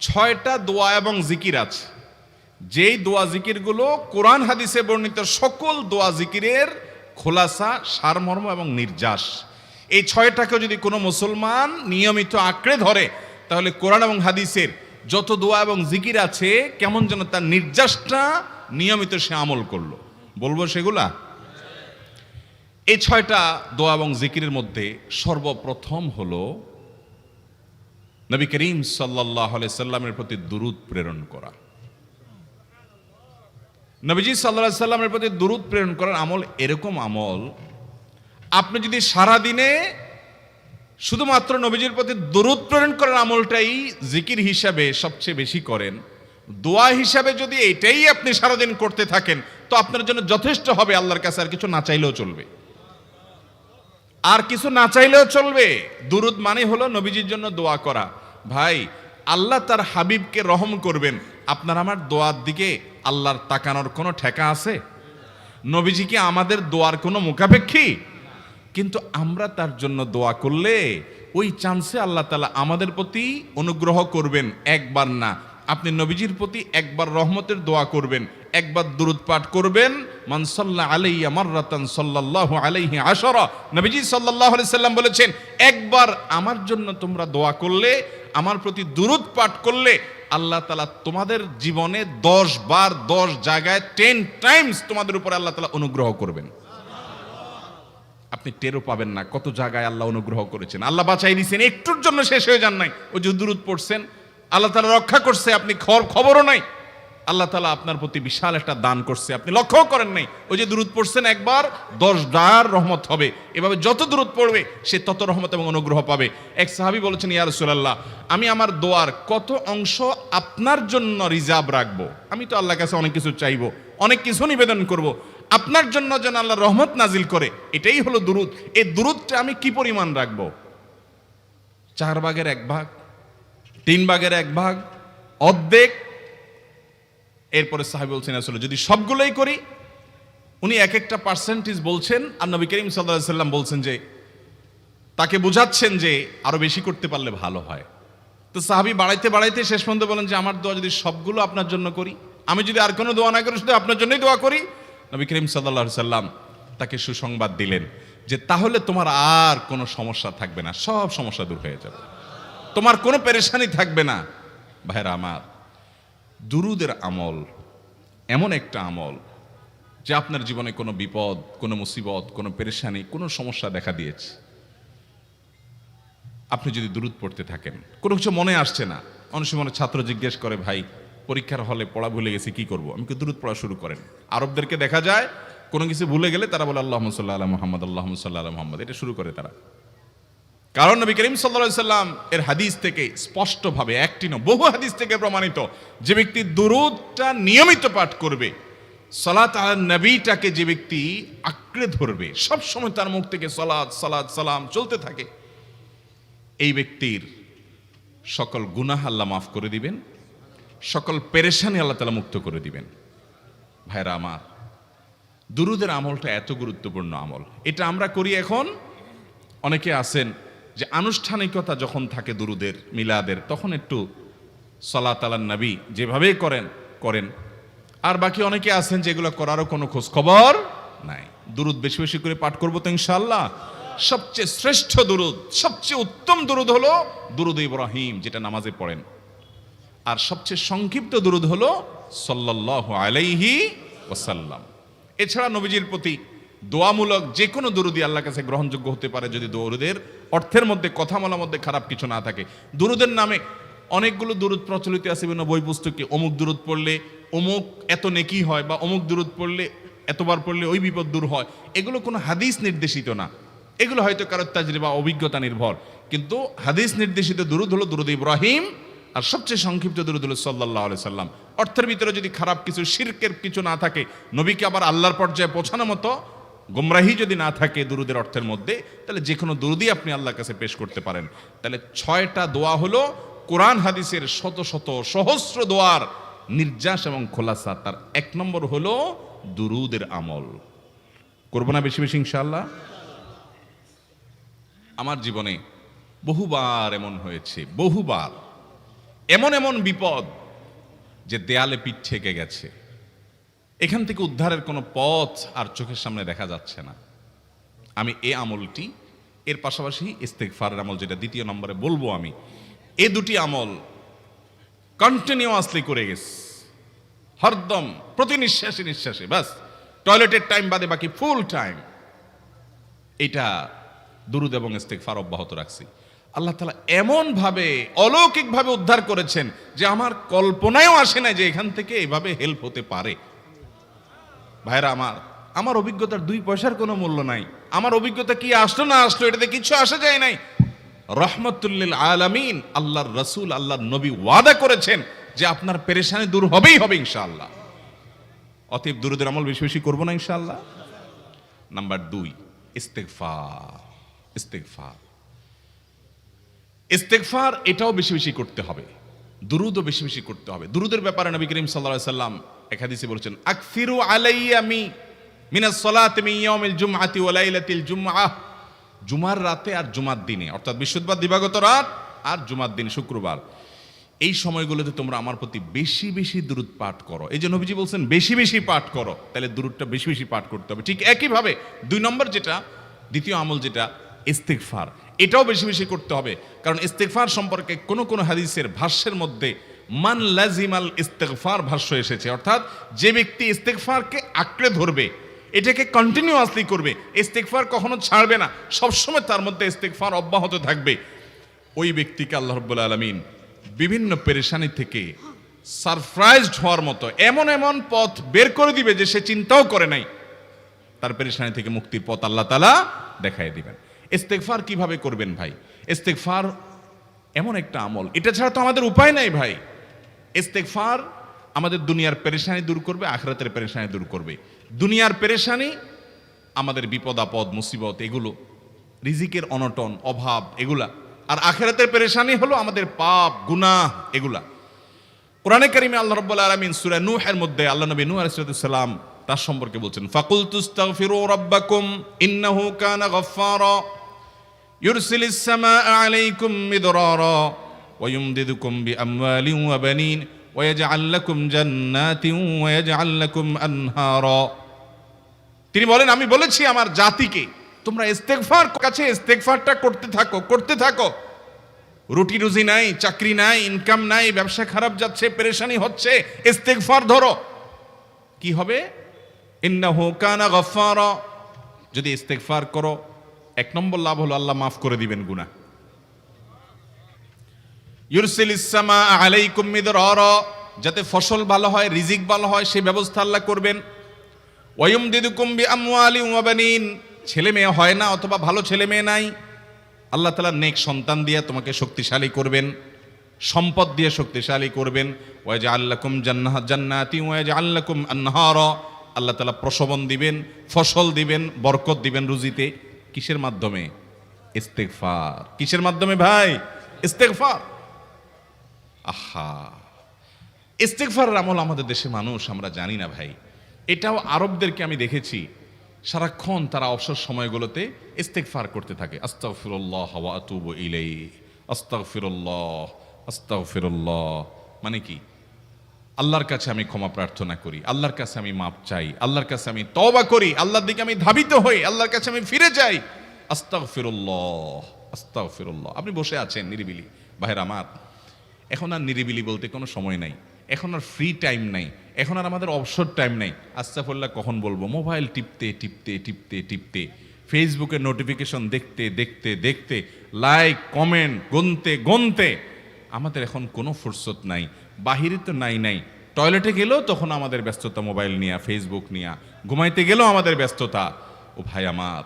6টা দোয়া এবং জিকির আছে, যেই দোয়া জিকিরগুলো কোরআন হাদিসে বর্ণিত সকল দোয়া জিকিরের খোলাসা, সারমর্ম এবং নির্যাস। এই 6টাকে যদি কোনো মুসলমান নিয়মিত আঁকড়ে ধরে, তাহলে কোরআন এবং হাদিসের যত দোয়া এবং জিকির আছে কেমন যেন তার নির্যাসটা নিয়মিত সে আমল করলো। বলবো সেগুলা। এই 6টা দোয়া এবং জিকিরের মধ্যে সর্বপ্রথম হলো নবী করিম সাল্লাল্লাহু আলাইহি সাল্লামের প্রতি দুরূদ প্রেরণ করা। নবীজি সাল্লাল্লাহু আলাইহি সাল্লামের প্রতি দুরূদ প্রেরণ করার আমল এরকম আমল, আপনি যদি সারা দিনে শুধুমাত্র নবীজির প্রতি দুরূদ প্রেরণ করার আমলটাই জিকির হিসাবে সবচেয়ে বেশি করেন, দোয়া হিসাবে যদি এটাই আপনি সারাদিন করতে থাকেন, তো আপনার জন্য যথেষ্ট হবে। আল্লাহর কাছে আর কিছু না চাইলেও চলবে, আর কিছু না চাইলেও চলবে। দুরূদ মানে হলো নবীজির জন্য দোয়া করা। ভাই, আল্লাহ তার হাবিবকে রহম করবেন, আপনার আমার দোয়ার দিকে আল্লাহর তাকানোর কোনো ঠেকা আছে? নবীজি কি আমাদের দোয়ার কোনো মুখাপেক্ষী? কিন্তু আমরা তার জন্য দোয়া করলে ওই চান্সে আল্লাহ তাআলা আমাদের প্রতি অনুগ্রহ করবেন। একবার না, আপনি নবীজির প্রতি একবার রহমতের দোয়া করবেন, একবার দুরূদ পাঠ করবেন। মান সাল্লা আলাইয়া মাররাতান সাল্লাল্লাহু আলাইহি আশারা। নবীজি সাল্লাল্লাহু আলাইহি সাল্লাম বলেছেন, একবার আমার জন্য তোমরা দোয়া করলে, আমার প্রতি দুরূদ পাঠ করলে, আল্লাহ তাআলা তোমাদের জীবনে 10 বার 10 জায়গায় 10 টাইমস তোমাদের উপরে আল্লাহ তাআলা অনুগ্রহ করবেন। আপনি টেরও পাবেন না কত জায়গায় আল্লাহ অনুগ্রহ করেছেন। আল্লাহ বাঁচাই দিয়েছেন, একটুর জন্য শেষ হয়ে যান নাই। ওই যে দুরূদ পড়ছেন, আল্লাহ তাআলা রক্ষা করছে, আপনি খবরও নাই। আল্লাহ তাআলা আপনার প্রতি বিশাল একটা দান করছে, আপনি লক্ষ্যও করেন নাই। ওই যে দুরূদ পড়ছেন একবার, 10 বার রহমত হবে। এভাবে যত দুরূদ পড়বে সে তত রহমত এবং অনুগ্রহ পাবে। এক সাহাবী বলেছেন, ইয়া রাসূলুল্লাহ, আমি আমার দোয়ার কত অংশ আপনার জন্য রিজার্ভ রাখবো? আমি তো আল্লাহর কাছে অনেক কিছু চাইবো, অনেক কিছু নিবেদন করব, আপনার জন্য যেন আল্লাহ রহমত নাজিল করে, এটাই হলো দুরূদ। এই দুরূদটা আমি কি পরিমাণ রাখবো? 4 ভাগের 1 ভাগ, 3 ভাগের 1 ভাগ, অর্ধেক? এরপরে সাহাবী বলছেন, আসলে যদি সবগুলোই করি, উনি এক একটা পার্সেন্টেজ বলছেন, আর নবী করিম সাল্লাল্লাহু আলাইহি সাল্লাম বলছেন যে, তাকে বোঝাচ্ছেন যে আরো বেশি করতে পারলে ভালো হয়। তো সাহাবী বাড়াইতে বাড়াইতে শেষ পর্যন্ত বলেন যে, আমার দোয়া যদি সবগুলো আপনার জন্য করি, আমি যদি আর কোনো দোয়া না করি, শুধু আপনার জন্যই দোয়া করি। নবী করিম সাল্লাল্লাহু আলাইহি সাল্লাম তাকে সুসংবাদ দিলেন যে, তাহলে তোমার আর কোনো সমস্যা থাকবে না, সব সমস্যা দূর হয়ে যাবে, তোমার কোনো পেরেশানি থাকবে না। ভাইরা আমার, দুরূদের আমল এমন একটা আমল যে আপনার জীবনে কোনো বিপদ, কোনো মুসিবত, কোনো পেরেশানি, কোনো সমস্যা দেখা দিয়েছে, আপনি যদি দুরূদ পড়তে থাকেন, কোনো কিছু মনে আসছে না, অনেক সময় ছাত্র জিজ্ঞেস করে, ভাই পরীক্ষার হলে পড়া ভুলে গেছি, কি করব? আমি কি? দুরূদ পড়া শুরু করেন। আরবদেরকে দেখা যায় কোনো কিছু ভুলে গেলে তারা বলে আল্লাহুম্মা সাল্লি আলা মুহাম্মদ, আল্লাহুম্মা সাল্লি আলা মুহাম্মদ, এটা শুরু করে তারা। কারণ নবী করিম সাল্লাল্লাহু আলাইহি সাল্লাম এর হাদিস থেকে স্পষ্টভাবে, একটি নয় বহু হাদিস থেকে প্রমাণিত, যে ব্যক্তি দুরূদটা নিয়মিত পাঠ করবে, সালাত আলা নবীটাকে যে ব্যক্তি আঁকড়ে ধরবে, সব সময় তার মুখ থেকে সালাত সালাত সালাম চলতে থাকে, এই ব্যক্তির সকল গুনাহ আল্লাহ মাফ করে দিবেন, সকল পেরেশানি আল্লাহ তাআলা মুক্ত করে দিবেন। ভাইরা আমার, দুরূদের আমলটা এত গুরুত্বপূর্ণ আমল, এটা আমরা করি এখন। অনেকে আছেন যে আনুষ্ঠানিকতা যখন থাকে দুরূদের, মিলাদের, তখন একটু সালাত আলা নবী যেভাবে করেন। আর বাকি অনেকে আছেন যেগুলো করারও কোনো খোঁজ খবর নাই। দুরূদ বেশি বেশি করে পাঠ করবো তো ইনশাআল্লাহ। সবচেয়ে শ্রেষ্ঠ দুরূদ, সবচেয়ে উত্তম দুরূদ হলো দুরূদ ইব্রাহিম, যেটা নামাজে পড়েন। আর সবচেয়ে সংক্ষিপ্ত দুরূদ হলো সাল্লাল্লাহু আলাইহি ওয়াসাল্লাম। এছাড়া নবীজির প্রতি দোয়ামূলক যে কোনো দুরূদই আল্লাহর কাছে গ্রহণযোগ্য হতে পারে, যদি দুরূদের অর্থের মধ্যে, কথা বলার মধ্যে খারাপ কিছু না থাকে। দুরূদের নামে অনেকগুলো দুরূদ প্রচলিত আছে বিভিন্ন বই পুস্তকে, অমুক দুরূদ পড়লে অমুক এত নেকি হয়, বা অমুক দুরূদ পড়লে এতবার পড়লে ওই বিপদ দূর হয়। এগুলো কোনো হাদিস নির্দেশিত না, এগুলো হয়তো কারোর তাজরিবা, অভিজ্ঞতা নির্ভর। কিন্তু হাদিস নির্দেশিত দুরূদ হলো দুরূদ ইব্রাহিম, আর সবচেয়ে সংক্ষিপ্ত দুরূদ হলো সাল্লাল্লাহু আলাইহি সাল্লাম। অর্থের ভিতরে যদি খারাপ কিছু, শিরকের কিছু না থাকে, নবীকে আবার আল্লাহর পর্যায়ে পৌঁছানোর মতো গোমরাহি যদি না থাকে দুরূদের অর্থের মধ্যে, তাহলে যে কোনো দুরূদই আপনি আল্লাহর কাছে পেশ করতে পারেন। তাহলে 6টা দোয়া হলো কোরআন হাদিসের শত শত সহস্র দোয়ার নির্যাস এবং খোলাসা। তার 1 নম্বর হলো দুরূদের আমল। করব না বেশি বেশি ইনশাআল্লাহ? আমার জীবনে বহুবার এমন হয়েছে, বহুবার এমন এমন বিপদ যে দেয়ালে পিঠ ঠেকে গেছে, এখান থেকে উদ্ধারের কোনো পথ আর চোখের সামনে দেখা যাচ্ছে না। আমি এই আমলটি, এর পাশাপাশি ইস্তেগফারের আমল যেটা দ্বিতীয় নম্বরে বলবো আমি, এই দুটি আমল কন্টিনিউয়াসলি করে গেছে, হরদম প্রতি নিঃশ্বাসে নিঃশ্বাসে, বাস টয়লেটের টাইম বাদে বাকি ফুল টাইম এটা দুরূদ এবং ইস্তেগফার অব্যাহত রাখছি। আল্লাহ তাআলা এমন ভাবে অলৌকিক ভাবে উদ্ধার করেছেন যে আমার কল্পনায়ও আসে না যে এখান থেকে এভাবে হেল্প হতে পারে। ভাইরা আমার অভিজ্ঞতার 2 পয়সার কোনো মূল্য নাই। আমার অভিজ্ঞতা কি আসলো না আসলো এটাতে কিছু আসা যায় নাই। রহমতুল লিল আলামিন আল্লাহর রাসূল আল্লাহর নবী ওয়াদা করেছেন যে আপনার পেরেশানি দূর হবেই হবে ইনশাআল্লাহ। অতএব দুরূদের আমল বেশি বেশি করব না ইনশাআল্লাহ। নাম্বার 2, ইস্তেগফার। ইস্তেগফার ইস্তেগফার এটাও বেশি বেশি করতে হবে, দুরূদও বেশি বেশি করতে হবে। দুরূদের ব্যাপারে নবী করিম সাল্লাল্লাহু আলাইহি সাল্লাম এক হাদিসে বলেছেন, আকসিরু আলাইয়া মিনাস সালাতি মিন ইয়াউমিল জুমআতি ওয়া লাইলাতিল জুমআহ। জুমার রাতে আর জুমার দিনে, অর্থাৎ বৃহস্পতিবার দিবাগত রাত আর জুমার দিন শুক্রবার, এই সময়গুলোতে তোমরা আমার প্রতি বেশি বেশি দুরূদ পাঠ করো। এই যে নবীজি বলছেন বেশি বেশি পাঠ করো, তাহলে দুরূদটা বেশি বেশি পাঠ করতে হবে। ঠিক একইভাবে 2 নম্বর যেটা, দ্বিতীয় আমল যেটা ইস্তেগফার, এটাও বেশি বেশি করতে হবে। কারণ ইস্তেগফার সম্পর্কে কোন হাদিসের ভাষ্যের মধ্যে মান লাজিমাল ইস্তেগফার ভাষ্য এসেছে, অর্থাৎ যে ব্যক্তি ইস্তেগফারকে আঁকড়ে ধরবে, এটাকে কন্টিনিউয়াসলি করবে, ইস্তেগফার কখনো ছাড়বে না, সবসময় তার মধ্যে ইস্তেগফার অব্যাহত থাকবে, ওই ব্যক্তিকে আল্লাহ রাব্বুল আলামিন বিভিন্ন পেরেশানি থেকে সারপ্রাইজড হওয়ার মতো এমন এমন পথ বের করে দিবে যে সে চিন্তাও করে নাই। তার পেরেশানি থেকে মুক্তির পথ আল্লাহ তাআলা দেখায় দিবেন। ইস্তেগফার কিভাবে করবেন ভাই? ইস্তেগফার এমন একটা আমল, এটা ছাড়া তো আমাদের উপায় নাই ভাই। ইস্তেগফার আমাদের দুনিয়ার পেরেশানি দূর করবে, আখিরাতের পেরেশানি দূর করবে। দুনিয়ার পেরেশানি আমাদের বিপদ আপদ মুসিবত, এগুলো রিজিকের অনটন অভাব এগুলা, আর আখিরাতের পেরেশানি হলো আমাদের পাপ গুনাহ এগুলা। কোরআনে কারিমে আল্লাহ রাব্বুল আলামিন সূরা নূহের মধ্যে আল্লাহ নবী নূহ আলাইহিস সালাম তার সম্পর্কে বলছেন, ফাকুলতুস্তাগফিরু রাব্বাকুম ইন্নাহু কানা গাফফারা ইউরসিলিস সামাআ আলাইকুম মিদরারা ওয়া ইউমদিদুকুম বিআমওয়ালিন ওয়া বানিন ওয়া ইয়াজআল লাকুম জান্নাতিন ওয়া ইয়াজআল লাকুম আনহারা। তিনি বলেন, আমি বলেছি আমার জাতিকে তোমরা ইস্তেগফার কাছে ইস্তেগফারটা করতে থাকো। রুটি রুজি নাই, চাকরি নাই, ইনকাম নাই, ব্যবসা খারাপ যাচ্ছে, পেরেশানি হচ্ছে, ইস্তেগফার ধরো, কি হবে? ইন্নাহু কানা গাফফারা। যদি ইস্তেগফার করো, 1 নম্বর লাভ হলো আল্লাহ মাফ করে দিবেন গুনাহ। ইউরসিলিস সামাআ আলাইকুম মিদরারা, যাতে ফসল ভালো হয়, রিজিক ভালো হয়, সেই ব্যবস্থা আল্লাহ করবেন। ওয়া ইউমদিদুকুম বিআমওয়ালিন ওয়া বানিন, ছেলে মেয়ে হয় না অথবা ভালো ছেলে মেয়ে নাই, আল্লাহ তাআলা নেক সন্তান দিয়ে তোমাকে শক্তিশালী করবেন, সম্পদ দিয়ে শক্তিশালী করবেন। ওয়া ইয়াজআল লাকুম জান্নাতিন ওয়া ইয়াজআল লাকুম আনহারা, আল্লাহ তাআলা প্রসবন দিবেন, ফসল দিবেন, বরকত দিবেন রুজিতে। কিসের মাধ্যমে? ইস্তেগফার। কিসের মাধ্যমে ভাই? ইস্তেগফার। আহা, ইস্তেগফারের আমল আমাদের দেশে মানুষ আমরা জানি না ভাই। এটাও আরবদেরকে আমি দেখেছি সারাক্ষণ তারা অবসর সময়গুলোতে ইস্তেগফার করতে থাকে, আস্তাগফিরুল্লাহ ওয়া আতুবু ইলাইহি, আস্তাগফিরুল্লাহ আস্তাগফিরুল্লাহ। মানে কি? আল্লাহর কাছে আমি ক্ষমা প্রার্থনা করি, আল্লাহর কাছে আমি মাপ চাই, আল্লাহর কাছে আমি তওবা করি, আল্লাহর দিকে আমি ধাবিত হই, আল্লাহর কাছে আমি ফিরে যাই, আস্তাগফিরুল্লাহ আস্তাগফিরুল্লাহ। আপনি বসে আছেন নিরিবিলি, ভাইরা আমার, এখন আর নিরিবিলি বলতে কোনো সময় নাই, এখন আর ফ্রি টাইম নাই, এখন আর আমাদের অবসর টাইম নাই। আস্তাগফিরুল্লাহ কখন বলবো? মোবাইল টিপতে টিপতে টিপতে টিপতে, ফেসবুকের নোটিফিকেশন দেখতে দেখতে দেখতে, লাইক কমেন্ট গুনতে গুনতে আমাদের এখন কোনো ফুরসত নাই। বাহিরে তো নাই, টয়লেটে গেলেও তখন আমাদের ব্যস্ততা মোবাইল নিয়ে, ফেসবুক নিয়ে, ঘুমাইতে গেলেও আমাদের ব্যস্ততা। ও ভাই আমার,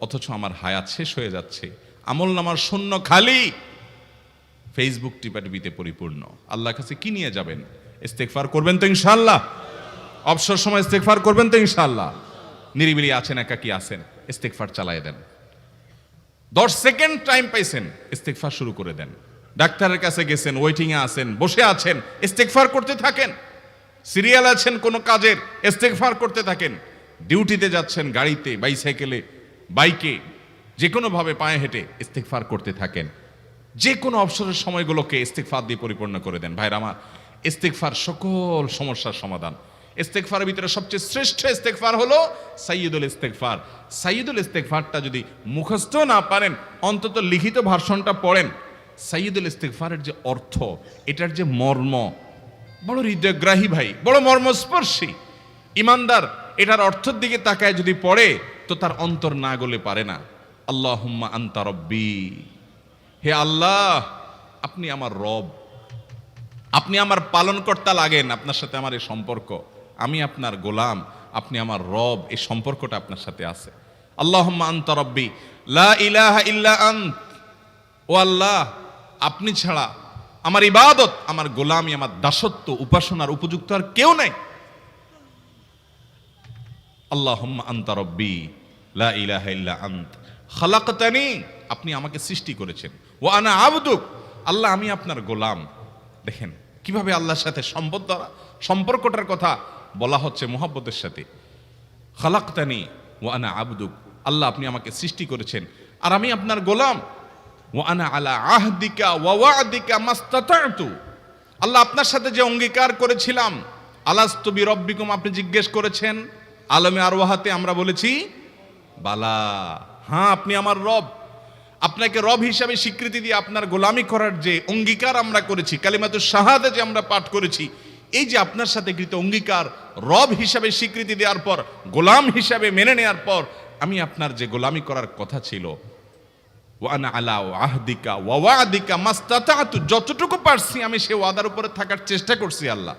অথচ আমার হায়াত শেষ হয়ে যাচ্ছে, আমল নামার শূন্য খালি, ফেসবুক টিপাটিপিতে পরিপূর্ণ। আল্লাহর কাছে কি নিয়ে যাবেন? ইস্তেগফার করবেন তো ইনশাআল্লাহ? অবসর সময় ইস্তেগফার করবেন তো ইনশাআল্লাহ? নিরিবিলি আছেন, একাকী আছেন, ইস্তেগফার চালায় দেন। 10 সেকেন্ড টাইম পাইছেন, ইস্তেগফার শুরু করে দেন। ডাক্তারের কাছে গেছেন, ওয়েটিং এ আছেন, বসে আছেন, ইস্তেগফার করতে থাকেন। সিরিয়াল আছেন কোন কাজের, ইস্তেগফার করতে থাকেন। ডিউটিতে যাচ্ছেন, গাড়িতে, বাইসাইকেলে, বাইকে, যে কোনো ভাবে পায়ে হেঁটে ইস্তেগফার করতে থাকেন। যে কোনো অবসরের সময়গুলোকে ইস্তিগফার দিয়ে পরিপূর্ণ করে দেন। ভাইরা আমার, ইস্তিগফার সকল সমস্যার সমাধান। ইস্তিগফারের ভিতরে সবচেয়ে শ্রেষ্ঠ ইস্তিগফার হলো সাইয়্যিদুল ইস্তিগফার। সাইয়্যিদুল ইস্তিগফারটা যদি মুখস্থ না পারেন, অন্তত লিখিত ভার্সনটা পড়েন। সাইয়্যিদুল ইস্তিগফারের যে অর্থ, এটার যে মর্ম, বড় হৃদয়গ্রাহী ভাই, বড় মর্মস্পর্শী। ইমানদার এটার অর্থের দিকে তাকায় যদি পড়ে, তো তার অন্তর না গলে পারে না। আল্লাহুম্মা আনতা রব্বি, হে আল্লাহ আপনি আমার রব, আপনি আমার পালনকর্তা লাগেন। আপনার সাথে আমার এই সম্পর্ক, আমি আপনার গোলাম, আপনি আমার রব, এই সম্পর্কটা আপনার সাথে আছে। আল্লাহুম্মা আনতা রব্বি লা ইলাহা ইল্লা আন্ত, ও আল্লাহ আপনি ছাড়া আমার ইবাদত, আমার গোলামি, আমার দাসত্ব, উপাসনার উপযুক্ত আর কেউ নাই। আল্লাহুম্মা আনতা রব্বি লা ইলাহা ইল্লা আন্ত খালাকতানি, আপনি আমাকে সৃষ্টি করেছেন। ওয়া আনা আবদুক, আল্লাহ আমি আপনার গোলাম। দেখেন কিভাবে আল্লাহর সাথে সম্পর্কটার কথা বলা হচ্ছে মুহাব্বতের সাথে। খালাকতানি ওয়া আনা আবদুক, আল্লাহ আপনি আমাকে সৃষ্টি করেছেন আর আমি আপনার গোলাম। ওয়া আনা আলা আহদিকা ওয়া ওয়া'দিকা মাস্তাতা'তু, আল্লাহ আপনার সাথে যে অঙ্গীকার করেছিলাম, আলাস্তু বিরব্বিকুম, আপনি জিজ্ঞেস করেছেন। আলমে আরওয়াহাতে আমরা বলেছি বালা, হ্যাঁ আপনি আমার রব। আপনাকে রব হিসাবে স্বীকৃতি দিয়ে আপনার গোলামি করার যে অঙ্গীকার আমরা করেছি, কালিমাতুশ শাহাদা যে আমরা পাঠ করেছি, এই যে আপনার সাথে কৃত অঙ্গীকার, রব হিসাবে স্বীকৃতি দেওয়ার পর, গোলাম হিসাবে মেনে নেওয়ার পর, আমি আপনার যে গোলামি করার কথা ছিল, ওয়া আনা আলা আহদিকা ওয়া ওয়া'দিকা মাস্তাতা'তু, যতটুকু পারছি আমি সে ওয়াদার উপরে থাকার চেষ্টা করছি আল্লাহ।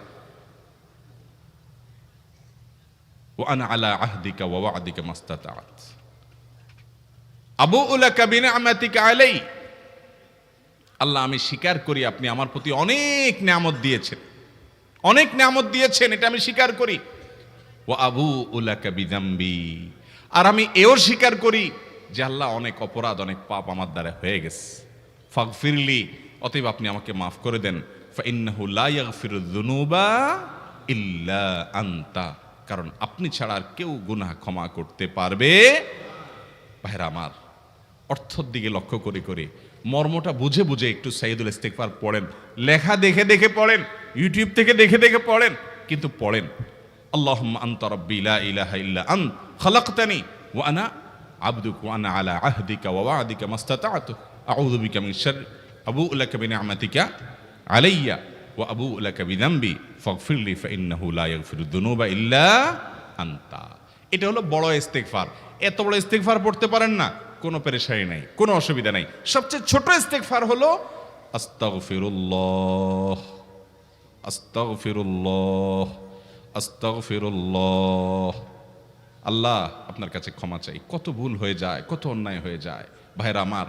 ওয়া আনা আলা আহদিকা ওয়া ওয়া'দিকা মাস্তাতা'ত আবুউ লাকা বিনি'মাতিকা আলাই, আল্লাহ আমি স্বীকার করি আপনি আমার প্রতি অনেক নিয়ামত দিয়েছেন, অনেক নিয়ামত দিয়েছেন, এটা আমি স্বীকার করি। ওয়া আবুউ লাকা বিযামবি, আর আমি এও স্বীকার করি যে আল্লাহ অনেক অপরাধ, অনেক পাপ আমার দ্বারা হয়ে গেছে। ফাগফিরলি, অতএব আপনি আমাকে মাফ করে দেন। ফাইন্নাহু লা ইয়াগফিরুয যুনুবা ইল্লা আনতা, কারণ আপনি ছাড়া আর কেউ গুনাহ ক্ষমা করতে পারবে। ভাইরা আমার, অর্থের দিকে লক্ষ্য করে করে, মর্মটা বুঝে বুঝে একটু সাইয়্যিদুল ইস্তিগফার পড়েন। লেখা দেখে দেখে পড়েন, ইউটিউব থেকে দেখে দেখে পড়েন, কিন্তু পড়েন। আল্লাহুম্মা আনতা রাব্বি লা ইলাহা ইল্লা আন্ত খালাকতানি ওয়া আনা আবদুক ওয়া আনা আলা আহদিকা ওয়া ওয়া'দিকা মাস্তাতা'তু আউযু বিকা মিন শাররি আবুউ লাকা বিনি'মাতিকা আলাইয়া ওয়া আবুউ লাকা বিযামবি ফাগফিরলি ফাইন্নাহু লা ইয়াগফিরুয যুনুবা ইল্লা আনতা। এটা হলো বড় ইস্তিগফার। এত বড় ইস্তিগফার পড়তে পারেন না, কোনো পেরেশানি নাই, কোনো অসুবিধা নাই। সবচেয়ে ছোট ইস্তিগফার হলো আস্তাগফিরুল্লাহ, আস্তাগফিরুল্লাহ, আস্তাগফিরুল্লাহ। আল্লাহ আপনার কাছে ক্ষমা চাই, কত ভুল হয়ে যায়, কত অন্যায় হয়ে যায়। ভাইরা আমার,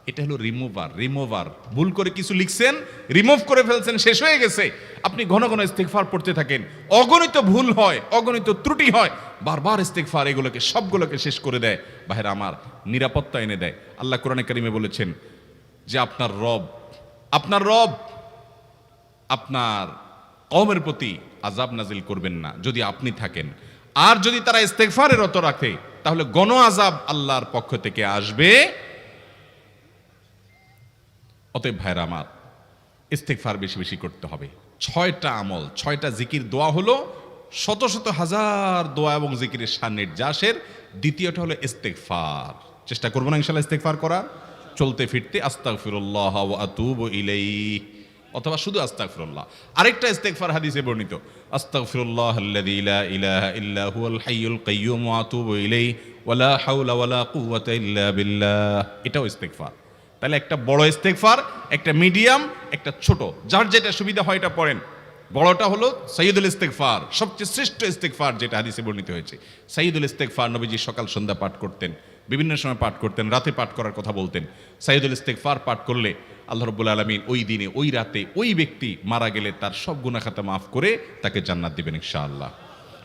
এটা হলো রিমুভার। ভুল করে কিছু লিখছেন, রিমুভ করে ফেলছেন, শেষ হয়ে গেছে। আপনি ঘন ঘন ইস্তিগফার পড়তে থাকেন, অগণিত ভুল হয়, অগণিত ত্রুটি হয়, বারবার ইস্তিগফার এগুলোকে সবগুলোকে শেষ করে দেয়। ভাইরা আমার, নিরাপত্তা এনে দেয়। আল্লাহ কোরআনে কারিমে বলেছেন যে আপনার রব আপনার কওমের প্রতি আযাব নাজিল করবেন না যদি আপনি থাকেন। আর যদি তারা ইস্তিগফারে রত রাখে, তাহলে গণ আযাব আল্লাহর পক্ষ থেকে আসবে। অতএব ভাইরা আমার, ইস্তিগফার বেশি বেশি করতে হবে। 6টা আমল, 6টা জিকির, দোয়া হলো শত শত হাজার দোয়া এবং জিকিরের সান্নিধ্যাসের। দ্বিতীয়টা হলো ইস্তিগফার। চেষ্টা করবো না ইনশাআল্লাহ ইস্তিগফার করার, চলতে ফিরতে আস্তাগফিরুল্লাহ ওয়া আতুবু ইলাইহি, অথবা শুধু আস্তাগফিরুল্লাহ। আরেকটা ইস্তিগফার হাদিসে বর্ণিত, আস্তাগফিরুল্লাহাল্লাযী লা ইলাহা ইল্লা হুয়াল হাইয়ুল কাইয়্যুম ওয়া আতুবু ইলাইহি ওয়া লা হাওলা ওয়া লা কুওয়াতা ইল্লা বিল্লাহ। এটাও ইস্তিগফার। তাহলে একটা বড় ইস্তিগফার, একটা মিডিয়াম, একটা ছোট, যার যেটা সুবিধা হয় এটা পড়েন। বড়টা হলো সাইয়্যিদুল ইস্তিগফার, সবচেয়ে শ্রেষ্ঠ ইস্তিগফার যেটা হাদিসে বর্ণিত হয়েছে। সাইয়্যিদুল ইস্তিগফার নবীজি সকাল সন্ধ্যা পাঠ করতেন, বিভিন্ন সময় পাঠ করতেন, রাতে পাঠ করার কথা বলতেন। সাইয়্যিদুল ইস্তিগফার পাঠ করলে আল্লাহ রাব্বুল আলামিন ওই দিনে, ওই রাতে, ওই ব্যক্তি মারা গেলে তার সব গুনাহ খাতা মাফ করে তাকে জান্নাত দিবেন ইনশাআল্লাহ।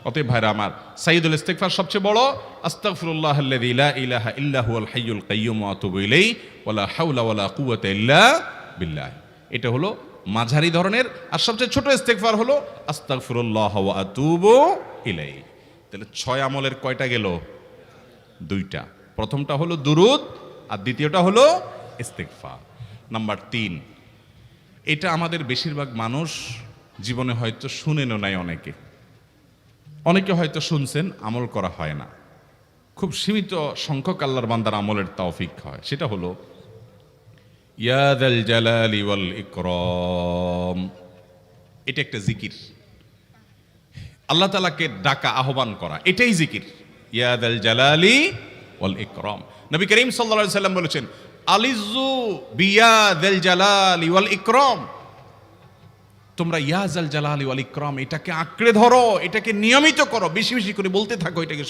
অতএব ভাইরা আমার, সাইয়্যিদুল ইস্তিগফার সবচেয়ে বড়, আস্তাগফিরুল্লাহাল্লাযী লা ইলাহা ইল্লা হুয়াল হাইয়ুল কাইয়্যুম ওয়া আতুবু ইলাইহি ওয়া লা হাওলা ওয়া লা কুওয়াতা ইল্লা বিল্লাহ। এটা হলো মাঝারি ধরনের। আর সবচেয়ে ছোট ইস্তিগফার হলো আস্তাগফিরুল্লাহ ওয়া আতুবু ইলাইহি। তাহলে 6 আমলের কয়টা গেল? 2টা। প্রথমটা হলো দুরুদ আর দ্বিতীয়টা হলো ইস্তিগফার। নাম্বার 3, এটা আমাদের বেশিরভাগ মানুষ জীবনে হয়তো শুনেনও নাই, অনেকে হয়তো শুনছেন, আমল করা হয় না। খুব সীমিত সংখ্যক আল্লাহর বান্দার আমলের তৌফিক হয়। সেটা হলো ইয়া যাল জালালি ওয়াল ইকরাম। এটা একটা জিকির, আল্লাহ তাআলাকে ডাকা, আহ্বান করা, এটাই জিকির। ইয়া যাল জালালি ওয়াল ইকরাম। নবী করিম সাল্লাল্লাহু আলাইহি সাল্লাম বলেছেন, আলিজু বিয়া যাল জালালি ওয়াল ইকরাম। তোমরা ইয়া যাল জালালি ওয়াল ইকরাম এটাকে আঁকড়ে ধরো, এটাকে নিয়মিত করো, বেশি বেশি করে বলতে থাকো এটাকে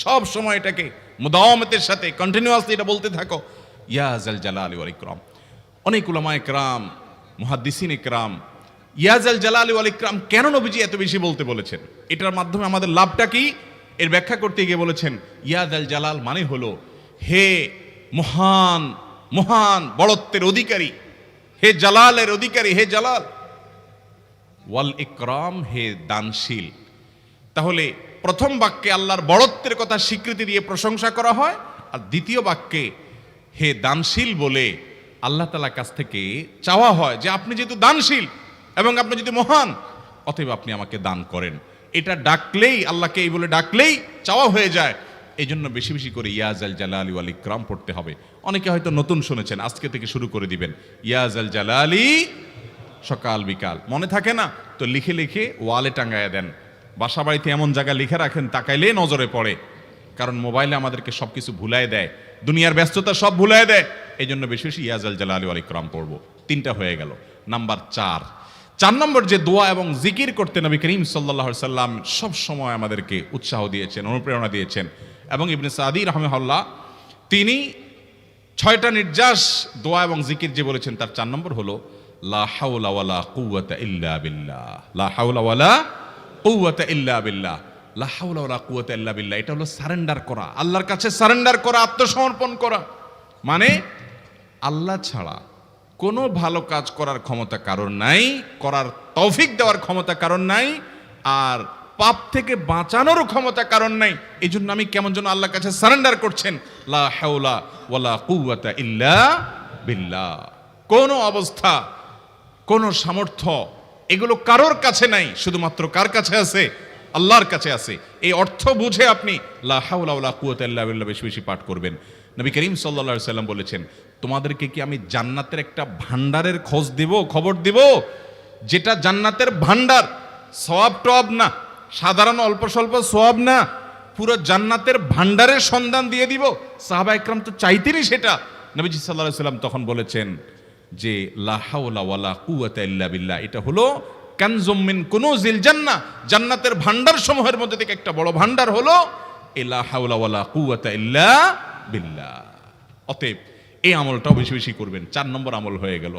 সব সময় এটাকে মুদাওয়ামাতের সাথে কন্টিনিউয়াসলি এটা বলতে থাকো, ইয়া যাল জালালি ওয়াল ইকরাম। অনেক উলামায়ে কেরাম, মুহাদ্দিসিনে কেরাম ইয়া যাল জালালি ওয়াল ইকরাম কেন নবীজি এত বেশি বলতে বলেছেন, এটার মাধ্যমে আমাদের লাভটা কি, এর ব্যাখ্যা করতে গিয়ে বলেছেন ইয়া যাল জালাল মানে হলো হে মহান মহান বড়ত্বের অধিকারী, হে জালালের অধিকারী, হে জালাল, ওয়াল ইকরাম হে দানশীল। তাহলে প্রথম বাক্যে আল্লাহর বড়ত্বের কথা স্বীকৃতি দিয়ে প্রশংসা করা হয়, আর দ্বিতীয় বাক্যে হে দানশীল বলে আল্লাহ তাআলার কাছ থেকে চাওয়া হয় যে আপনি যেহেতু দানশীল এবং আপনি যদি মহান, অতএব আপনি আমাকে দান করেন। এটা ডাকলেই, আল্লাহকে এই বলে ডাকলেই চাওয়া হয়ে যায়। এই জন্য বেশি বেশি করে ইয়া যাল জালালি ওয়াল ইকরাম পড়তে হবে। অনেকে হয়তো নতুন শুনেছেন, আজকে থেকে শুরু করে দিবেন ইয়া যাল জালালি, সকাল বিকাল মনে থাকে না তো লিখে লিখে ওয়ালে টাঙ্গায় দেন, বাসা বাড়িতে এমন জায়গায় লিখে রাখেন তাকাইলে নজরে পড়ে, কারণ মোবাইলে আমাদেরকে সবকিছু ভুলায় দেয়, দুনিয়ার ব্যস্ততা সব ভুলায় দেয়। এই জন্য বেশি বেশি ইয়া যাল জালালি ওয়াল ইকরাম পড়বো। 3টা হয়ে গেল। নাম্বার 4 নম্বর যে দোয়া এবং জিকির করতে নবী করিম সাল্লাল্লাহু আলাইহি সাল্লাম সব সময় আমাদেরকে উৎসাহ দিয়েছেন, অনুপ্রেরণা দিয়েছেন। এবং ইবনে সাদি রাহিমাহুল্লাহ তিনি 6টা নির্যাস দোয়া এবং জিকির যে বলেছেন, তার 4 নম্বর হলো লা হাওলা ওয়ালা কুওয়াতা ইল্লা বিল্লাহ। লা হাওলা ওয়ালা কুওয়াতা ইল্লা বিল্লাহ। লা হাওলা ওয়ালা কুওয়াতা ইল্লা বিল্লাহ, এটা হলো সারেন্ডার করা, আল্লাহর কাছে সারেন্ডার করা, আত্মসমর্পণ করা। মানে আল্লাহ ছাড়া কোনো ভালো কাজ করার ক্ষমতা কারণ নাই, করার তৌফিক দেওয়ার ক্ষমতা কারণ নাই, আর পাপ থেকে বাঁচানোরও ক্ষমতা কারণ নাই। এই জন্য আমি কেমন যেন আল্লাহর কাছে সারেন্ডার করছেন, লা হাওলা ওয়ালা কুওয়াতা ইল্লা বিল্লাহ। কোন অবস্থা, কোন সামর্থ্য, এগুলো কারোর কাছে নাই, শুধুমাত্র কার কাছে আছে? আল্লাহর কাছে আছে। এই অর্থ বুঝে আপনি লা হাওলা ওয়ালা কুওয়াতা ইল্লা বিল্লাহ বেশি বেশি পাঠ করবেন। নবী করিম সাল্লাল্লাহু আলাইহি সাল্লাম বলেছেন, তোমাদেরকে কি আমি জান্নাতের একটা ভান্ডারের খবর দিব, যেটা জান্নাতের ভান্ডার, সওয়াব টওয়াব না, সাধারণ অল্প স্বল্প সওয়াব না, পুরো জান্নাতের ভান্ডারের সন্ধান দিয়ে দিব। সাহাবা ইকরাম তো চাইতেনই সেটা। নবীজি সাল্লাল্লাহু আলাইহি সাল্লাম তখন বলেছেন যে লা হাওলা ওয়ালা কুওয়াতা ইল্লা বিল্লাহ, এটা হলো কানজুম মিন কুনুজিল জান্নাহ, জান্নাতের ভান্ডার সমূহের মধ্যে থেকে একটা বড় ভান্ডার হলো লা হাওলা ওয়ালা কুওয়াতা ইল্লা বিল্লাহ। অতএব এই আমলটাও বেশি বেশি করবেন। 4 নম্বর আমল হয়ে গেল।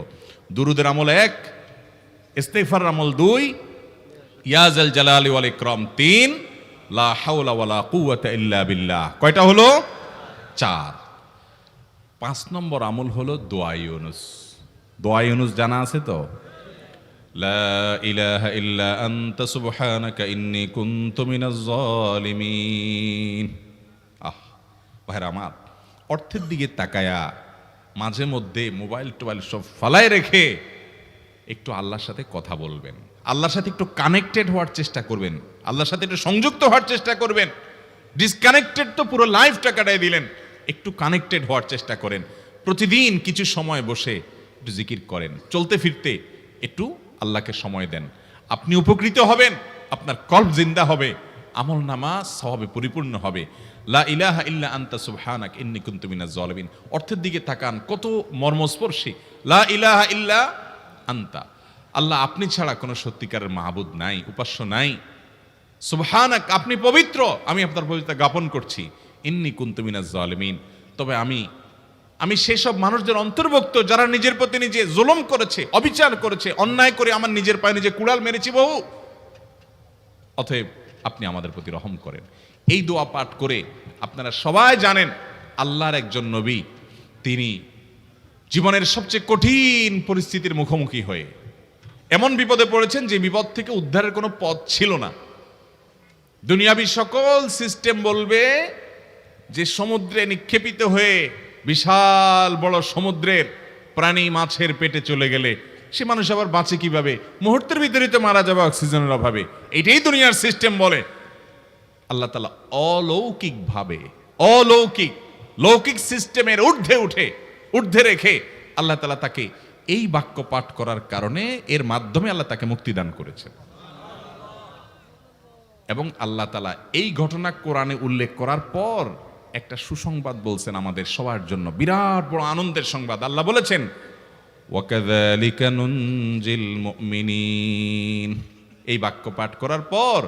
দুরুদের আমল 1, ইস্তিগফার আমল 2, ইয়া যাল জালালি ওয়াল ইকরাম 3, লা হাওলা ওয়ালা কুওয়াতা ইল্লা বিল্লাহ। কয়টা হলো? 4। 5 নম্বর আমল হলো দোয়া ইউনুস। দোয়া ইউনুস জানা আছে তো? লা ইলাহা ইল্লা আনতা সুবহানাকা ইন্নী কুনতু মিনাজ জালিমিন। ভাইরা আমার, অর্থের দিকে তাকায়া মাঝে মধ্যে মোবাইল টোবাইল সব ফালায় রেখে একটু আল্লাহর সাথে কথা বলবেন, আল্লাহর সাথে একটু কানেক্টেড হওয়ার চেষ্টা করবেন, আল্লাহর সাথে একটু সংযুক্ত হওয়ার চেষ্টা করবেন। ডিসকানেক্টেড তো পুরো লাইফটা কাটাই দিলেন, একটু কানেক্টেড হওয়ার চেষ্টা করেন। প্রতিদিন কিছু সময় বসে একটু জিকির করেন, চলতে ফিরতে একটু আল্লাহকে সময় দেন। আপনি উপকৃত হবেন, আপনার কল্ব জিন্দা হবে, আমল নামা সওয়াবে পরিপূর্ণ হবে। লা ইলাহা ইল্লা আনতা সুবহানাক ইন্নী কুনতু মিনাজ জালিমিন। অর্থের দিকে তাকান, কত মর্মস্পর্শী। লা ইলাহা ইল্লা আনতা, আল্লাহ আপনি ছাড়া কোনো সত্যিকারের মাহবুদ নাই, উপাস্য নাই। সুবহানাক, আপনি পবিত্র, আমি আপনার পবিত্রতা জ্ঞাপন করছি। ইন্নী কুনতু মিনাজ জালিমিন, তবে আমি সেসব মানুষদের অন্তর্ভুক্ত যারা নিজের প্রতি নিজে জুলুম করেছে, অবিচার করেছে, অন্যায় করে আমার নিজের পায়ে নিজে কুড়াল মেরেছি বহু। অতএব আপনি আমাদের প্রতি রহম করেন। এই দোয়া পাঠ করে আপনারা সবাই জানেন আল্লাহর একজন নবী, তিনি জীবনের সবচেয়ে কঠিন পরিস্থিতির মুখোমুখি হয়ে এমন বিপদে পড়েছেন যে বিপদ থেকে উদ্ধারের কোনো পথ ছিল না। দুনিয়াবী সকল সিস্টেম বলবে যে সমুদ্রে নিক্ষেপিত হয়ে বিশাল বড় সমুদ্রের প্রাণী মাছের পেটে চলে গেলে সে মানুষ আবার বাঁচে কিভাবে? মুহূর্তের ভিতরে তো মারা যাবে অক্সিজেনের অভাবে। এটাই দুনিয়ার সিস্টেম বলে। আল্লাহ তাআলা অলৌকিকভাবে, লৌকিক সিস্টেমের ঊর্ধ্বে রেখে আল্লাহ তাআলা তাকে এই বাক্য পাঠ করার কারণে এর মাধ্যমে আল্লাহ তাকে মুক্তি দান করেছেন। এবং আল্লাহ তাআলা এই ঘটনা কোরআনে উল্লেখ করার পর একটা সুসংবাদ বলছেন আমাদের সবার জন্য, বিরাট বড় আনন্দের সংবাদ। আল্লাহ বলেছেন, ওয়াকাযালিকা নুনজিল মুমিনিন। এই বাক্য পাঠ করার পর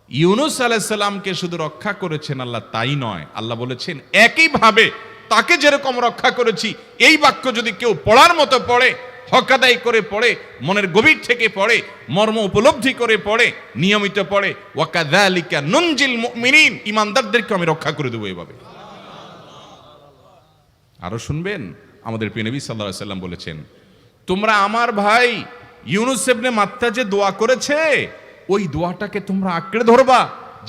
ইউনূস আলাইহিস সালামকে শুধু রক্ষা করেছেন আল্লাহ, তাই নয়, আল্লাহ বলেছেন একইভাবে তাকে যেরকম রক্ষা করেছি, এই বাক্য যদি কেউ পড়ার মতো পড়ে, হক আদায় করে পড়ে, মনের গভীর থেকে পড়ে, মর্ম উপলব্ধি করে পড়ে, নিয়মিত পড়ে, ওয়াকাযালিকা নুনজিল মুমিনিন, ঈমানদারদেরকে আমি রক্ষা করে দেব এভাবে। আরো শুনবেন, আমাদের প্রিয় নবী সাল্লাল্লাহু আলাইহি ওয়াসাল্লাম বলেছেন, তোমরা আমার ভাই ইউনূস ইবনে মাত্তা যে দোয়া করেছে, ওই দোয়াটাকে তোমরা আঁকড়ে ধরবা,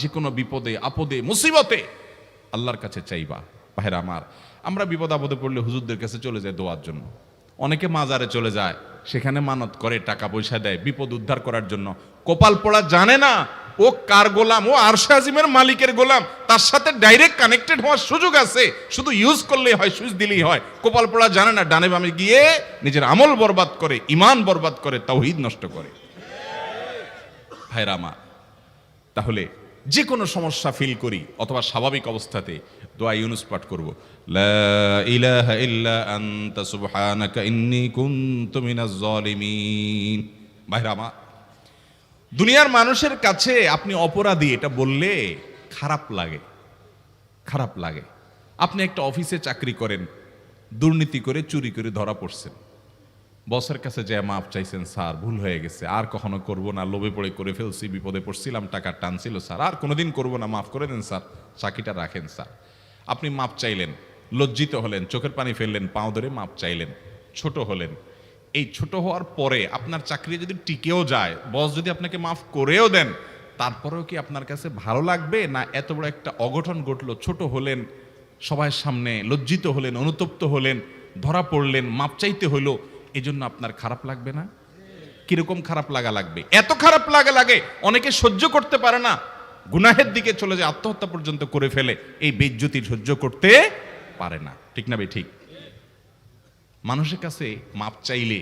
যে কোনো বিপদে আপদে মুসিবতে আল্লাহর কাছে চাইবা। ভাইরা আমার, আমরা বিপদ আপদে পড়লে হুজুরদের কাছে চলে যাই দোয়ার জন্য, অনেকে মাজারে চলে যায়, সেখানে মানত করে, টাকা পয়সা দেয় বিপদ উদ্ধার করার জন্য। কপাল পোড়া জানে না ও কার গোলাম, ও আরশে আজিমের মালিকের গোলাম, তার সাথে ডাইরেক্ট কানেক্টেড হওয়ার সুযোগ আছে, শুধু ইউজ করলেই হয়, সুইচ দিলেই হয়। কপাল পোড়া জানে না, ডানে বামে গিয়ে নিজের আমল বরবাদ করে, ঈমান বরবাদ করে, তাওহীদ নষ্ট করে। ভাইরা আমার, তাহলে যে কোনো সমস্যা ফিল করি অথবা স্বাভাবিক অবস্থাতে দোয়া ইউনূস পাঠ করব, লা ইলাহা ইল্লা আনতা সুবহানাকা ইন্নী কুনতু মিনাজ জালিমিন। ভাইরা আমার, দুনিয়ার মানুষের কাছে আপনি অপরাধী এটা বললে খারাপ লাগে। আপনি একটা অফিসে চাকরি করেন, দুর্নীতি করে চুরি করে ধরা পড়ছেন, বসের কাছে যায় মাপ চাইছেন, স্যার ভুল হয়ে গেছে, আর কখনো করব না, লোভে পড়ে করে ফেলছি, বিপদে পড়ছিলাম, টাকা টানছিল স্যার, আর কোনোদিন করব না, মাফ করে দেন স্যার, চাকরিটা রাখেন স্যার। আপনি মাপ চাইলেন, লজ্জিত হলেন, চোখের পানি ফেললেন, পাও ধরে মাপ চাইলেন, ছোট হলেন। এই ছোট হওয়ার পরে আপনার চাকরি যদি টিকেও যায়, বস যদি আপনাকে মাফ করেও দেন, তারপরেও কি আপনার কাছে ভালো লাগবে? না এত বড় একটা অঘটন ঘটলো, ছোট হলেন, সবার সামনে লজ্জিত হলেন, অনুতপ্ত হলেন, ধরা পড়লেন, মাপ চাইতে হলো, এজন্য আপনার খারাপ লাগবে না? কিরকম খারাপ লাগবে? এত খারাপ লাগে অনেকে সহ্য করতে পারে না, গুনাহের দিকে চলে যায়, আত্মহত্যা পর্যন্ত করে ফেলে, এই বেইজ্জতি সহ্য করতে পারে না। ঠিক না বে ঠিক? মানুষের কাছে মাপ চাইলে,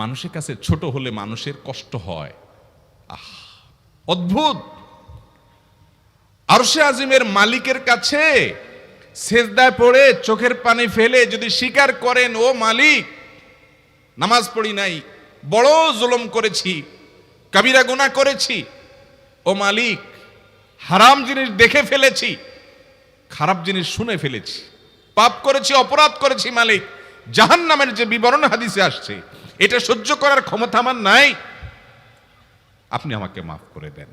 মানুষের কাছে ছোট হলে মানুষের কষ্ট হয়। অদ্ভুত! আরশে আজিমের মালিকের কাছে সেজদায় পড়ে চোখের পানি ফেলে যদি স্বীকার করেন, ও মালিক, নামাজ পড়ি নাই, বড় জুলুম করেছি, কাবিরা গুনাহ করেছি, ও মালিক, হারাম জিনিস দেখে ফেলেছি, খারাপ জিনিস শুনে ফেলেছি, পাপ করেছি, অপরাধ করেছি, মালিক, জাহান্নামের যে বিবরণ হাদিসে আসছে, এটা সহ্য করার ক্ষমতা আমার নাই, আপনি আমাকে মাফ করে দেন।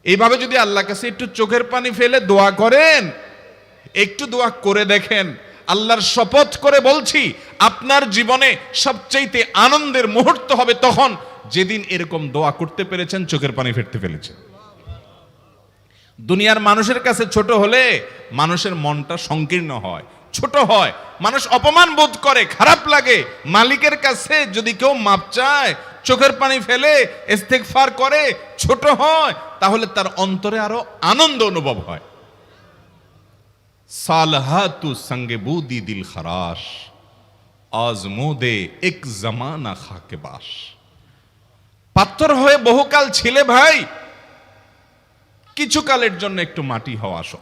এইভাবে যদি আল্লাহর কাছে একটু চোখের পানি ফেলে দোয়া করেন, একটু দোয়া করে দেখেন, আল্লাহর শপথ করে বলছি, আপনার জীবনে সবচেয়ে আনন্দের মুহূর্ত হবে তখন, যেদিন এরকম দোয়া করতে পেরেছেন, চোখের পানি ফেলতে পেরেছেন। দুনিয়ার মানুষের কাছে ছোট হলে মানুষের মনটা সংকীর্ণ হয়, ছোট হয়, মানুষ অপমান বোধ করে, খারাপ লাগে। মালিকের কাছে যদি কেউ মাপ চায়, চোখের পানি ফেলে, ইস্তেগফার করে, ছোট হয়, তাহলে তার অন্তরে আরো আনন্দ অনুভব হয়। সালহাতু সঙ্গে বুদি দিল খরাশ, আজমোদে এক জামানা খাকে বাস। পাথর হয়ে বহুকাল ছিলে ভাই, কিছু কালের জন্য একটু মাটি হও, আসো,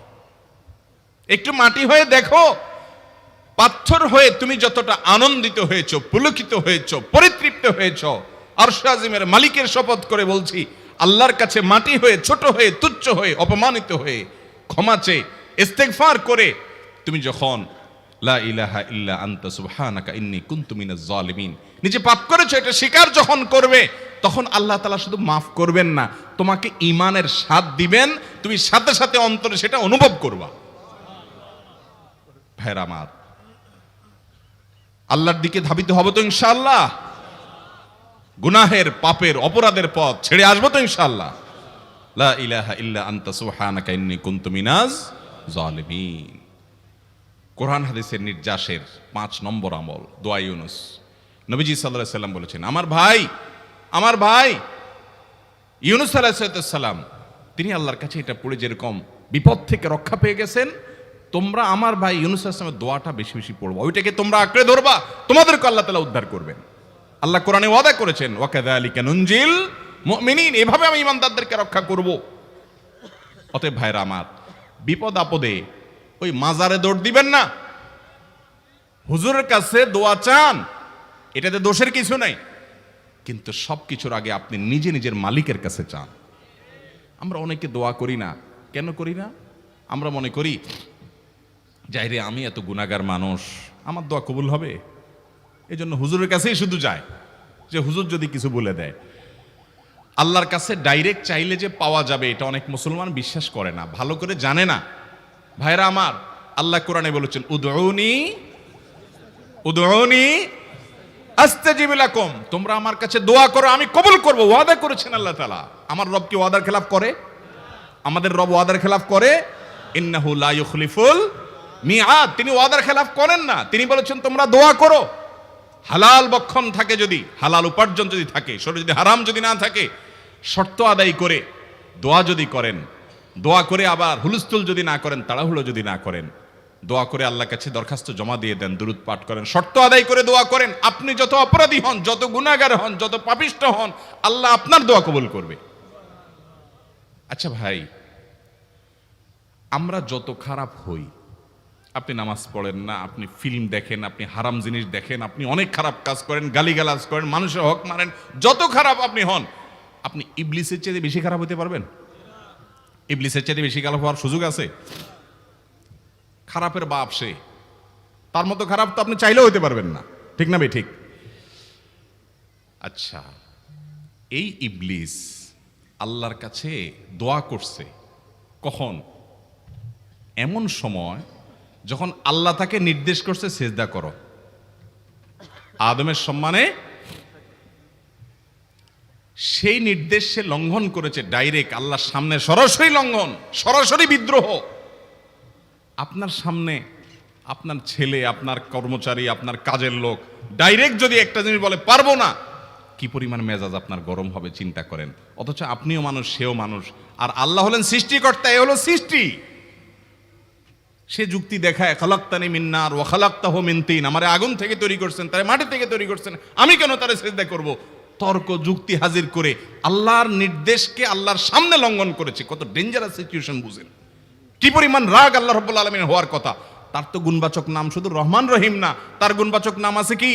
একটু মাটি হয়ে দেখো। পাথর হয়ে তুমি যতটা আনন্দিত হয়েছো, পুলকিত হয়েছো, পরিতৃপ্ত হয়েছো, আরশে আজিমের মালিকের শপথ করে বলছি, আল্লাহর কাছে মাটি হয়ে, ছোট হয়ে, তুচ্ছ হয়ে, অপমানিত হয়ে, ক্ষমা চেয়ে, ইস্তেগফার করে তুমি যখন লা ইলাহা ইল্লা আনতা সুবহানাকা ইন্নী কুনতু মিনাজ জালিমিন, নিজে পাপ করেছো এটা স্বীকার যখন করবে, তখন আল্লাহ তাআলা শুধু মাফ করবেন না, তোমাকে ঈমানের স্বাদ দিবেন, তুমি সাথে সাথে অন্তরে সেটা অনুভব করবা। ভাইরা আমার, আল্লাহর দিকে ধাবিত হব তো ইনশাআল্লাহ? গুনাহের, পাপের, অপরাধের পথ ছেড়ে আসবো তো ইনশাআল্লাহ? লা ইলাহা ইল্লা আনতা সুবহানাকা ইন্নী কুনতু মিনাজ জালিমিন। কোরআন হাদিসের নির্যাসের 5 নম্বর আমল দোয়া ইউনুস। নবীজি সাল্লাল্লাহু আলাইহি সাল্লাম বলেছেন, আমার ভাই ইউনুস আলাইহিস সালাম তিনি আল্লাহর কাছে এটা পড়ে যেরকম বিপদ থেকে রক্ষা পেয়ে গেছেন, তোমরা আমার ভাই ইউনুস আলাইহিস সালামের দোয়াটা বেশি বেশি পড়বা, ওইটাকে তোমরা আঁকড়ে ধরবা, তোমাদেরকে আল্লাহ তাআলা উদ্ধার করবেন। আল্লাহ কোরআনে ওয়াদা করেছেন, ওয়া কাযালিকা নুনজিল মুমিনিন, এভাবে আমি ঈমানদারদেরকে রক্ষা করব। অতএব ভাইরা আমার, বিপদ আপদে ওই মাজারে দৌড় দিবেন না, হুজুরের কাছে দোয়া চান, এটাতে দোষের কিছু নাই, কিন্তু সবকিছুর আগে আপনি নিজে নিজের মালিকের কাছে চান। আমরা অনেকে দোয়া করি না, কেন করি না? আমরা মনে করি যাই রে, আমি এত গুনাহগার মানুষ, আমার দোয়া কবুল হবে, এই জন্য হুজুরের কাছেই শুধু যায়, যে হুজুর যদি কিছু বলে দেয়। আল্লাহর কাছে ডাইরেক্ট চাইলে যে পাওয়া যাবে, এটা অনেক মুসলমান বিশ্বাস করে না, ভালো করে জানে না। ভাইরা আমার, আল্লাহ কোরআনে বলেছেন, উদউনি আস্তাজিব লাকুম, তোমরা আমার কাছে দোয়া করো, আমি কবুল করব, ওয়াদা করেছেন আল্লাহ তাআলা। আমার রব কি ওয়াদার খেলাফ করে? আমাদের রব ওয়াদার খেলাফ করে? ইন্নাহু লা ইউখলিফুল মিআদ, তিনি ওয়াদার খেলাফ করেন না। তিনি বলেছেন তোমরা দোয়া করো, হালাল বক্ষণ থাকে, যদি হালাল উপার্জন যদি থাকে, শরীরে যদি হারাম যদি না থাকে, শর্ত আদায় করে দোয়া যদি করেন, দোয়া করে আবার হুলস্থুল যদি না করেন, তাড়াহুড়ো যদি না করেন, দোয়া করে আল্লাহর কাছে দরখাস্ত জমা দিয়ে দেন, দুরূদ পাঠ করেন, শর্ত আদায় করে দোয়া করেন, আপনি যত অপরাধী হন, যত গুনাহগার হন, যত পাপিষ্ঠ হন, আল্লাহ আপনার দোয়া কবুল করবে। আচ্ছা ভাই, আমরা যত খারাপ হই, আপনি নামাজ পড়েন না, আপনি ফিল্ম দেখেন, আপনি হারাম জিনিস দেখেন, আপনি অনেক খারাপ কাজ করেন, গালিগালাজ করেন, মানুষের হক মারেন, যত খারাপ আপনি হন, আপনি ইবলিসের চেয়ে বেশি খারাপ হতে পারবেন? ইবলিসের চেয়ে বেশি খারাপ হওয়ার সুযোগ আছে? খারাপের বাপ সে, তার মতো খারাপ তো আপনি চাইলেও হতে পারবেন না, ঠিক না ভাই? ঠিক। আচ্ছা, এই ইবলিস আল্লাহর কাছে দোয়া করছে কখন? এমন সময় যখন আল্লাহ তাকে নির্দেশ করছে সিজদা করো, আদমের সম্মানে। সেই নির্দেশ সে লঙ্ঘন করেছে, ডাইরেক্ট আল্লাহর সামনে সরাসরি লঙ্ঘন, সরাসরি বিদ্রোহ। আপনার সামনে আপনার ছেলে, আপনার কর্মচারী, আপনার কাজের লোক ডাইরেক্ট যদি একটা জিনিস বলে পারবো না, কি পরিমাণ মেজাজ আপনার গরম হবে চিন্তা করেন। অথচ আপনিও মানুষ, সেও মানুষ, আর আল্লাহ হলেন সৃষ্টিকর্তা, এ হলো সৃষ্টি। সে যুক্তি দেখায়, খালাক্তানি মিন নার ওয়া খালাক্তাহু মিন তিন, আমারে আগুন থেকে তৈরি করছেন, তারে মাটি থেকে তৈরি করছেন, আমি কেন তারে সিজদা করব? তর্ক যুক্তি হাজির করে আল্লাহর নির্দেশকে আল্লাহর সামনে লঙ্ঘন করেছে। কত ডেঞ্জারাস সিচুয়েশন বুঝেন, কি পরিমাণ রাগ আল্লাহ রাব্বুল আলামিন হওয়ার কথা। তার তো গুণবাচক নাম শুধু রহমান রহিম না, তার গুণবাচক নাম আছে কি?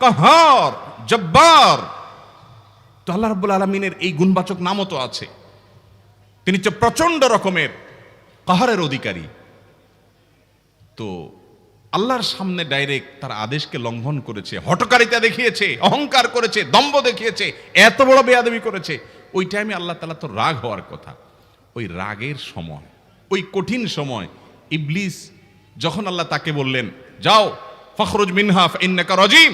কাহার, জব্বার। তো আল্লাহ রাব্বুল আলামিনের এই গুণবাচক নামও তো আছে। তিনি তো প্রচন্ড রকমের কাহারের অধিকারী। তো আল্লাহর সামনে ডাইরেক্ট তার আদেশকে লঙ্ঘন করেছে, হঠকারিতা দেখিয়েছে, অহংকার করেছে, দম্ভ দেখিয়েছে, এত বড় বেয়াদবি করেছে। ওই টাইমে আল্লাহ তাআলা তো রাগ হওয়ার কথা। ওই রাগের সময়, ওই কঠিন সময় ইবলিস যখন আল্লাহ তাকে বললেন, যাও ফখরুজ মিনহা ফাইন্নাকা রাজিম,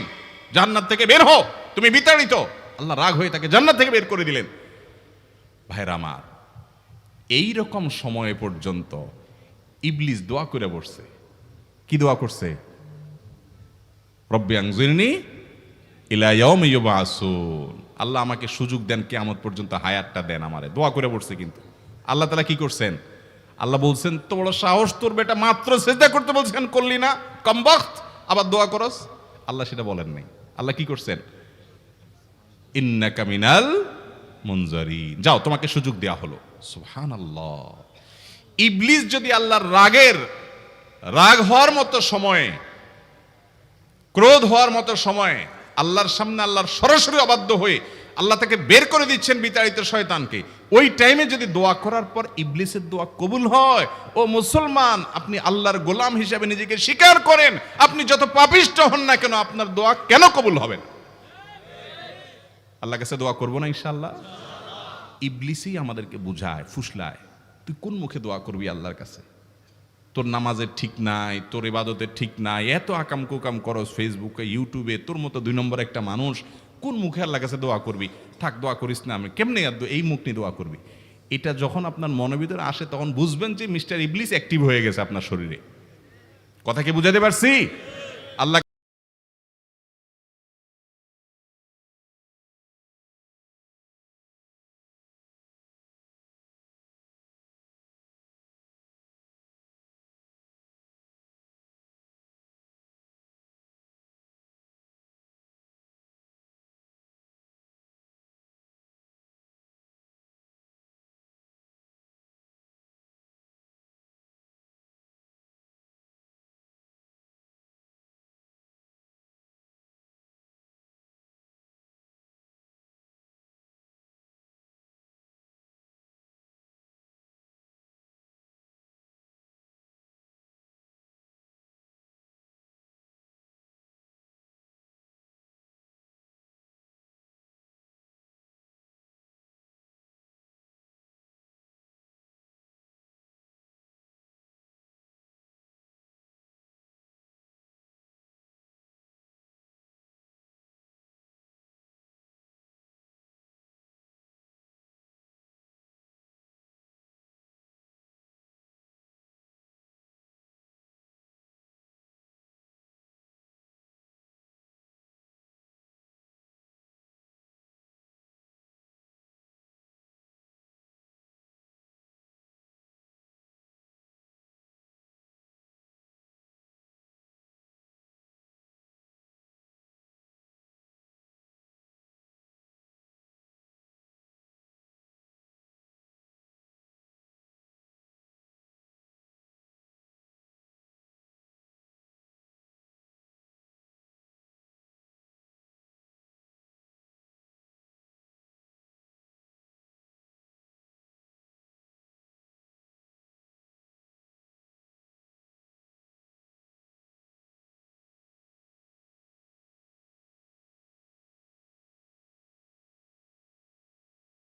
জান্নাত থেকে বের হও, তুমি বিতাড়িত, আল্লাহ রাগ হয়ে তাকে জান্নাত থেকে বের করে দিলেন। ভাইরা আমার, এই রকম সময় পর্যন্ত ইবলিস দোয়া করে বসছে। কি দোয়া করছে? রব্বি আনজিরনি ইলা ইয়াউমি ইউবআসুন, আল্লাহ আমাকে সুযোগ দেন, কিয়ামত পর্যন্ত হায়াতটা দেন আমারে, দোয়া করে বসছে। কিন্তু আল্লাহ তাআলা কি করছেন? আল্লাহ বলছেন, তো বড় সাহস তোর বেটা, মাত্র সিজদা করতে বলছেন করলি না, কমবখত, আবার দোয়া করস? আল্লাহ সেটা বলেন নাই। আল্লাহ কি করছেন? ইন্নাকা মিনাল মুনজারিন, যাও তোমাকে সুযোগ দেয়া হলো। সুবহানাল্লাহ। ইবলিস যদি আল্লাহর রাগ হওয়ার মতো সময়ে, ক্রোধ হওয়ার মতো সময়ে আল্লাহর সামনে আল্লাহর সরাসরি অবাধ্য হয়ে আল্লাহ তাকে বের করে দিচ্ছেন বিতাড়িত শয়তানকে, ওই টাইমে যদি দোয়া করার পর ইবলিসের দোয়া কবুল হয়, ও মুসলমান, আপনি আল্লাহর গোলাম হিসেবে নিজেকে স্বীকার করেন, আপনি যত পাপিষ্ঠ হন না কেন, আপনার দোয়া কেন কবুল হবে না? আল্লাহর কাছে দোয়া করবো না ইনশাআল্লাহ? ইবলিসই আমাদেরকে বুঝায়, ফুসলায়, তুই কোন মুখে দোয়া করবি আল্লাহর কাছে? তোর নামাজের ঠিক নাই, তোর ইবাদতের ঠিক নাই, এত আকাম কুকাম করস ফেসবুকে, ইউটিউবে, তোর মতো 2 নম্বর একটা মানুষ, কোন মুখে আল্লাহর কাছে দোয়া করবি? থাক, দোয়া করিস না, আমি কেমনে এই মুখ নিয়ে দোয়া করবি? এটা যখন আপনার মনের ভিতরে আসে, তখন বুঝবেন যে মিস্টার ইবলিস অ্যাক্টিভ হয়ে গেছে আপনার শরীরে। কথা কি বুঝাতে পারছি? আল্লাহ